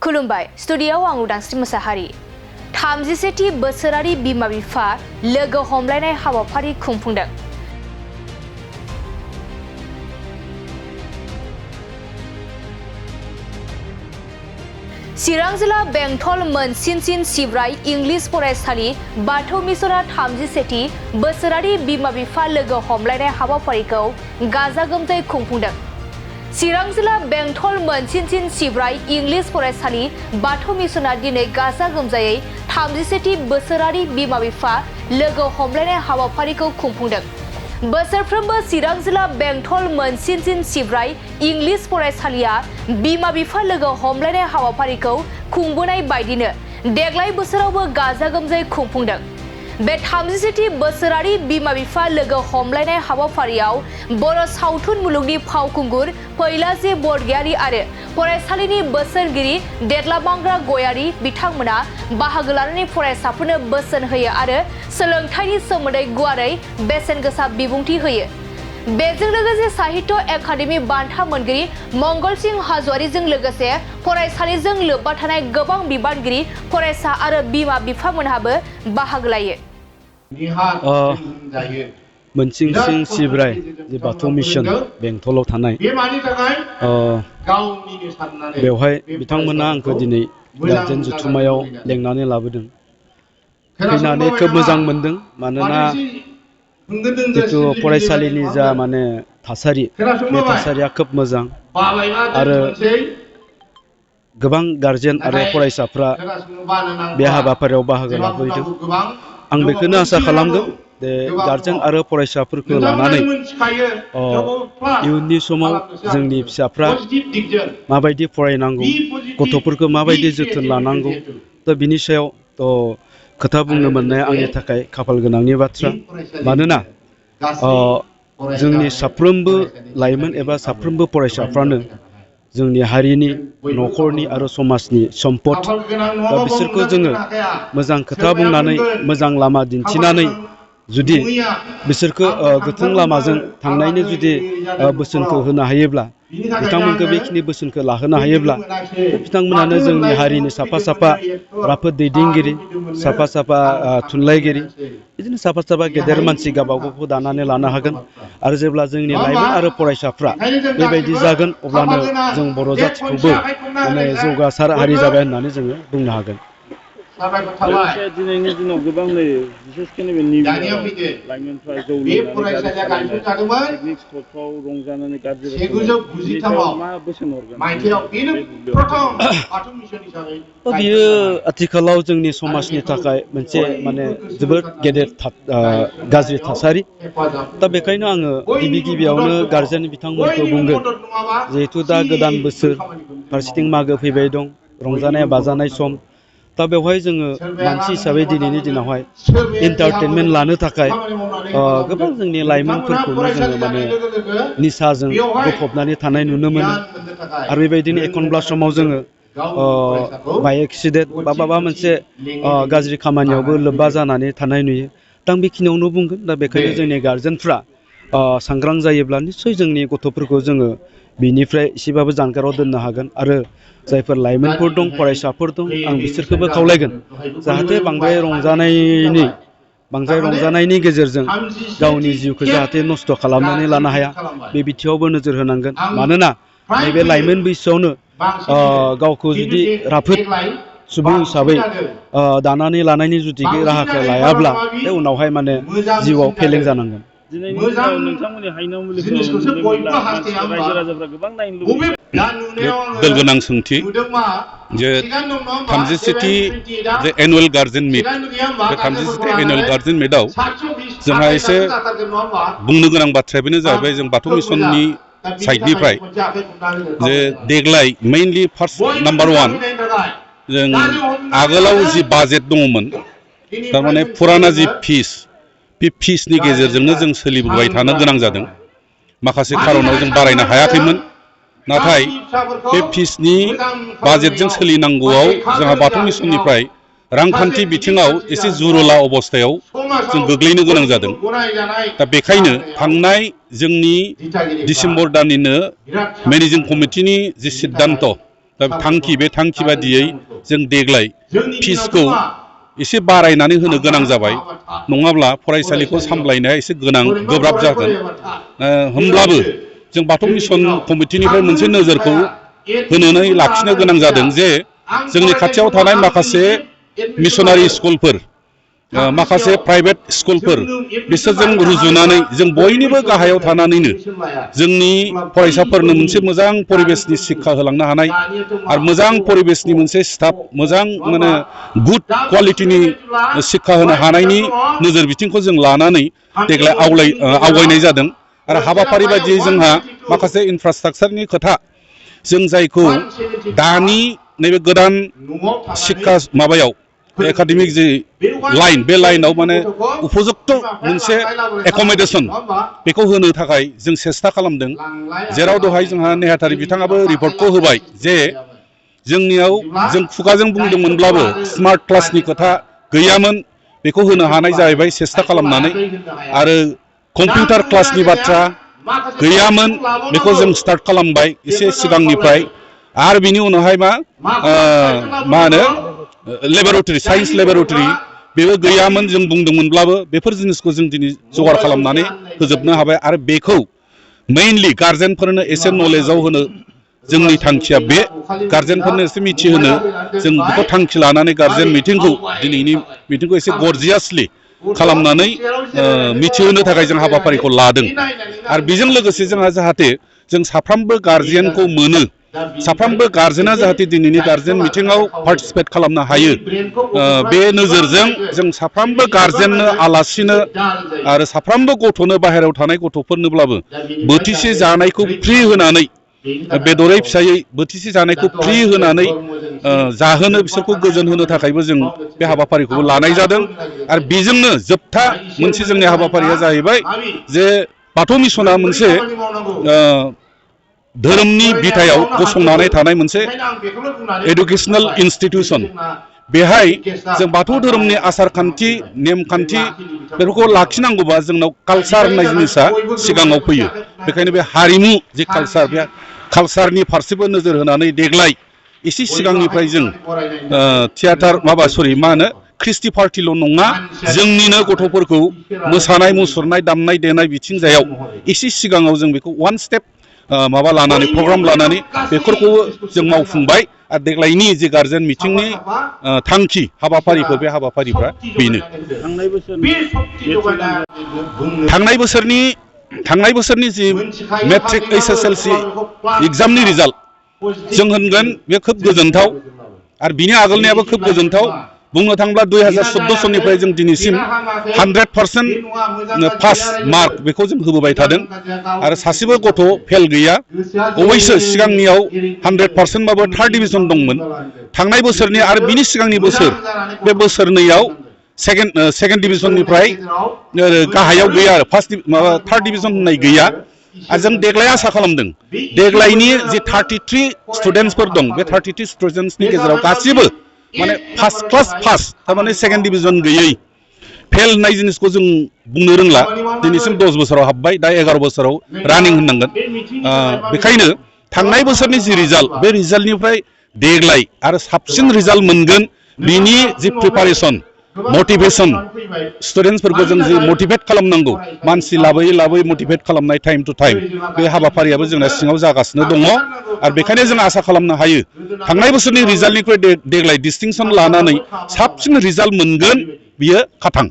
खुलुमबाय स्टुडियाव आं उदांस्रि मोसाहारि 31थि बोसोरारि बिमा बिफा लोगो हमलायनाय हाबाफारि खुंफुंदों। चिरां जिल्ला बेंटल मोनसिनसिन सिब्राय इंलिश फरायसालि बाथौ मिसना 31थि बोसोरारि बिमा बिफा लोगो हमलायनाय हाबाफारिखौ गाजा गोमजायै खुंफुंदों। चिरां जिल्ला बेंटल मोनसिनसिन सिब्राय इंलिश फरायसालि बाथौ मिसना दिनै गाजा गोमजायै 31थि बोसोरारि बिमा बिफा लोगो हमलायनाय हाबाफारिखौ खुंफुंदों। बोसोरफ्रोमबो चिरां जिल्ला बेंटल मोनसिनसिन सिब्राय इंलिश फरायसालिया बिमा बिफा लोगो हमलायनाय हाबाफारिखौ खुंबोनाय बायदिनो देग्लाय बोसोरावबो गाजा गोमजायै खुंफुंदों। बे 31थि बोसोरारि बिमा बिफा लोगो हमलायनाय हाबाफारियाव बर' सावथुन मुलुगनि फावखुंगुर फैलाजि बरगयारी आरो फरायसालिनि बोसोनगिरि देरलाबांग्रा गयारी बिथांमोना बाहागो लानानै फरायसाफोरनो बोसोन होयो आरो सोलोंथाइनि सोमोन्दै गुवारै बेसेन गोसा बिबुंथि होयो। बेजों लोगोसे साहित्य एकाडेमि बान्था मोनगिरि मंगल सिंह हाज'वारिजों लोगोसे फरायसालिजों लोब्बा थानाय गोबां बिबानगिरि फरायसा आरो बिमा बिफामोनहाबो बाहागो लायो। मोनसिंसिं सिब्राय जे बाथौ मिशन बेंटलाव थानाय बेवहाय बिथांमोना आंखौ दिनै गार्जेन जथुम्मायाव लेंनानै लाबोदों। फैनानै खोब मोजां मोनदों, मानोना जितु फरायसालिनि जा माने थासारि, बे थासारिया खोब मोजां आरो गोबां गार्जेन आरो फरायसाफ्रा बे हाबाफारियाव बाहागो लाफैदों। आं बेखौनो आसा खालामदों जे गार्जेन आरो फरायसाफोरखौ लानानै इयुननि समाव जोंनि फिसाफ्रा माबायदि फरायनांगौ, गथ'फोरखौ माबायदि जोथोन लानांगौ, दा बिनि सायाव खोथा बुंनो मोननाया आंनि थाखाय खाफाल गोनांनि बाथ्रा। मानोना जोंनि साफ्रोमबो लाइमोन एबा साफ्रोमबो फरायसाफ्रानो जोंनि हारिनि, न'खरनि आरो समाजनि सम्पद। दा बिसोरखौ जोङो मोजां खोथा बुंनानै, मोजां लामा दिन्थिनानै जुदि बिसोरखौ गोथों लामाजों थांनायनि जुदि बोसोनखौ होनो हायोब्ला, बिथांमोनखौ बेखिनि बोसोनखौ लाहोनो हायोब्ला, बिथांमोनानो जोंनि हारिनि साफा साफा राफोद दैदेनगिरि, साफा साफा थुनलाइगिरि, बिदिनो साफा साफा गेदेर मानसि गावबागावखौ दानानै लानो हागोन। आरो जेब्ला जोंनि लाइमोन आरो फरायसाफ्रा बेबायदि जागोन, अब्लानो जों बर' जाथिखौबो माने जौगासार हारि जाबाय होननानै जोङो बुंनो हागोन। दिनैनि दिनाव गोबां नुयो, बिसेसखिनि लाइमोनफ्रा जौ लोंनानै गारि सालायनाय, पिकनिक स्पटफ्राव रंजानानै गाज्रि मा बोसोन हरगोन? बियो आथिखालाव जोंनि समाजनि थाखाय मोनसे माने जोबोद गेदेर गाज्रि थासारि। दा बेखायनो आङो गिबियावनो गार्जेन बिथांमोनखौ बुंगोन, जिहेथु दा गोदान बोसोर, फारसेथिं मागो फैबाय दं, रंजानाय बाजानाय सम। दा बेवहाय जोङो मानसि हिसाबै दिनैनि दिनावहाय एन्टारटेनमेन्ट लानो थाखाय गोबां जोंनि लाइमोनफोरखौनो जोङो माने निसाजों गफबनानै थानाय नुनो मोनो। आरो बेबायदिनो एखनब्ला समाव जोङो बाइ एक्सिडेन्ट बा माबा मोनसे गाज्रि खामानियावबो लोब्बा जानानै थानाय नुयो। दा आं बेखिनियावनो बुंगोन, दा बेखायनो जोंनि गार्जेनफ्रा सांग्रां जायोब्ला निस्सय जोंनि गथ'फोरखौ जोङो बिनिफ्राय एसेबाबो जानगाराव दोननो हागोन। आरो जायफोर लाइमोनफोर दं, फरायसाफोर दं, आं बिसोरखौबो खावलायगोन जाहाथे बांद्राय रंजानायनि गेजेरजों गावनि जिउखौ जाहाथे नस्थ' खालामनानै लानो हाया, बे बिथिङावबो नोजोर होनांगोन। मानोना नैबे लाइमोन बैसोआवनो गावखौ जुदि राफोद सुबुं हिसाबै दानानै लानायनि जुदि राहाखौ लायाब्ला, बे उनावहाय माने जिउआव फेलें जानांगोन। दिनैनि दिनाव नोंथांमोननि हायनाव मुलिफोराव नुनो मोनला, रायजो राजाफ्रा गोबां नायनो लुबैयो। बेलगोनां सोंथि जे 31थि जे एनुवेल गार्जेन मिट, बे 31थि एनुवेल गार्जेन मिटआव जोंहा एसे बुंनो गोनां बाथ्राया बेनो जाहैबाय, जों बाथौ मिसननि साइडनिफ्राय जे देग्लाय मेइनलि फार्स्ट नाम्बार 1 जों आगोलाव जि बाजेट दङमोन, थारमाने फुराना जि फिस, बे फिसनि गेजेरजोंनो जों सोलिबोबाय थानो गोनां जादों। माखासे खारनाव जों बारायनो हायाखैमोन। नाथाय बे फिसनि बाजेटजों सोलिनांगौआव जोंहा बाथौ मिसननिफ्राय रांखान्थि बिथिङाव एसे जुरुला अबस्थायाव जों गोग्लैनो गोनां जादों। दा बेखायनो थांनाय जोंनि डिसेम्बर दाननिनो मेनेजिं कमिटिनि जि सिद्धान्त, थांखि बे थांखि बादियै जों देग्लाय फिसखौ एसे बारायनानै होनो गोनां जाबाय नङाब्ला फरायसालिखौ सामलायनाया एसे गोब्राब जागोन होमब्लाबो जों बाथौ मिसन कमिटिनिफ्राय मोनसे नोजोरखौ होनानै लाखिनो गोनां जादों जे जोंनि खाथियाव थानाय माखासे मिशनारि स्कुलफोर माखासे प्राइभेट स्कुलफोर बिसोरजों रुजुनानै जों बयनिबो गाहायाव थानानैनो जोंनि फरायसाफोरनो मोनसे मोजां परिबेसनि शिक्षा होलांनो हानाय आरो मोजां परिबेसनि मोनसे स्टाफ मोजां माने गुड क्वालिटिनि शिक्षा होनो हानायनि नोजोर बिथिंखौ जों लानानै देग्लाय आवगायनाय जादों आरो हाबाफारि बायदियै जोंहा माखासे इनफ्रास्ट्राक्चारनि खोथा जों जायखौ दानि नैबे गोदान शिक्षा माबायाव एकाडेमिक जे लाइन बे लाइनाव माने उपयुक्त मोनसे एकमडेशन बेखौ होनो थाखाय जों सेस्था खालामदों जेराव दहाय जोंहा नेहाथारि बिथाङाबो रिपर्टखौ होबाय जे जोंनियाव जों खुगाजों बुंदोंमोनब्लाबो स्मार्ट क्लासनि खोथा गैयामोन बेखौ होनो हानाय जाहैबाय सेस्था खालामनानै आरो कम्पिउटार क्लासनि बाथ्रा गैयामोन बेखौ जों स्टार्ट खालामबाय एसे सिगांनिफ्राय आरो बिनि उनावहाय मा होनो लेबरेटरि साइन्स लेबरेटरि बेबो गैयामोन जों बुंदोंमोनब्लाबो बेफोर जिनिसखौ जों दिनै जगार खालामनानै होजोबनो हाबाय आरो बेखौ मेइनलि गार्जेनफोरनो एसे नलेजाव होनो जोंनि थांखिया बे गार्जेनफोरनो एसे मिथिहोनो जों बेखौ थांखि लानानै गार्जेन मिटिंखौ दिनैनि मिटिंखौ एसे गरजियासलि खालामनानै मिथिहोनो थाखाय जों हाबाफारिखौ लादों आरो बेजों लोगोसे जोंहा जाहाथे जों साफ्रोमबो गार्जियानखौ मोनो साफ्रोमबो गार्जेना जाहाथे दिनैनि गार्जेन मिटिङाव पार्टिसिपेट खालामनो हायो बे नोजोरजों जों साफ्रोमबो गार्जेननो आलासिनो आरो साफ्रोमबो गथ'नो बाहेरायाव थानाय गथ'फोरनोब्लाबो बोथिसे जानायखौ फ्रि होनानै बेदरै फिसायै बोथिसे जानायखौ फ्रि होनानै जाहोनो बिसोरखौ गोजोन होनो थाखायबो जों बे हाबाफारिखौबो लानाय जादों आरो बेजोंनो जोबथा मोनसे जोंनि हाबाफारिया जाहैबाय जे बाथौ मिसना मोनसे धोरोमनि बिथायाव गसंनानै थानाय मोनसे एडुकेसनेल इन्स्टिटिउसन बेहाय जों बाथौ धोरोमनि आसार खान्थि नेमखान्थि बेफोरखौ लाखिनांगौबा जोंनाव कालसार होननाय जिनिसा सिगाङाव फैयो बेखायनो बे हारिमु जे कालसार बे कालसारनि फारसेबो नोजोर होनानै देग्लाय एसे सिगांनिफ्राय जों थियाटार मा होनो ख्रिस्टि पार्टिल' नङा जोंनिनो गथ'फोरखौ मोसानाय मुसुरनाय दामनाय देनाय बिथिंजायाव एसे सिगाङाव जों बेखौ वान स्टेप माबा लानानै प्रग्राम लानानै बेफोरखौबो जों मावफुंबाय आरो देग्लायनि जे गार्जेन मिटिंनि थांखि हाबाफारिफोर बे हाबाफारिफ्रा बेनो थांनाय बोसोरनि जि मेट्रिक HSLC एग्जामनि रिजाल्ट जों होनगोन बे खोब गोजोनथाव आरो बिनि आगोलनियाबो खोब गोजोनथाव बुंनो थाङोब्ला 2014 सननिफ्राय जों दिनैसिम 100% पास मार्क बेखौ जों होबोबाय थादों आरो सासेबो गथ' फेल गैया अबयस्से सिगांनियाव 100% बाबो 3rd डिभिजन दंमोन थांनाय बोसोरनि आरो बिनि सिगांनि बोसोर बे बोसोरनैयाव सेकेन्ड डिभिजननिफ्राय गाहायाव गैया आरो 3rd डिभिजन होननाय गैया आरो जों देग्लाय आसा खालामदों देग्लायनि जे 33 स्टुडेन्टसफोर दं बे 33 स्टुडेन्टसनि गेजेराव गासिबो माने फार्स्ट क्लास पास थारमाने सेकेन्ड डिभिजन गैयै फेल होननाय जिनिसखौ जों बुंनो रोंला दिनैसिम 10 बोसोराव हाबबाय दा 11 बोसोराव रानिं होननांगोन बेखायनो थांनाय बोसोरनि जि रिजाल्ट बे रिजाल्टनिफ्राय देग्लाय आरो साबसिन रिजाल्ट मोनगोन बिनि जि प्रिपारेसन मटिभेसन स्टुडेन्टसफोरखौ जों जि मटिभेट खालामनांगौ मानसि लाबोयै मटिभेट खालामनाय टाइम टु टाइम बे हाबाफारियाबो जोंना सिङाव जागासिनो दङ आरो बेखायनो जों आसा खालामनो हायो थांनाय बोसोरनि रिजाल्टनिख्रुइ देग्लाय डिस्टिंसन लानानै साबसिन रिजाल्ट मोनगोन बियो खाथां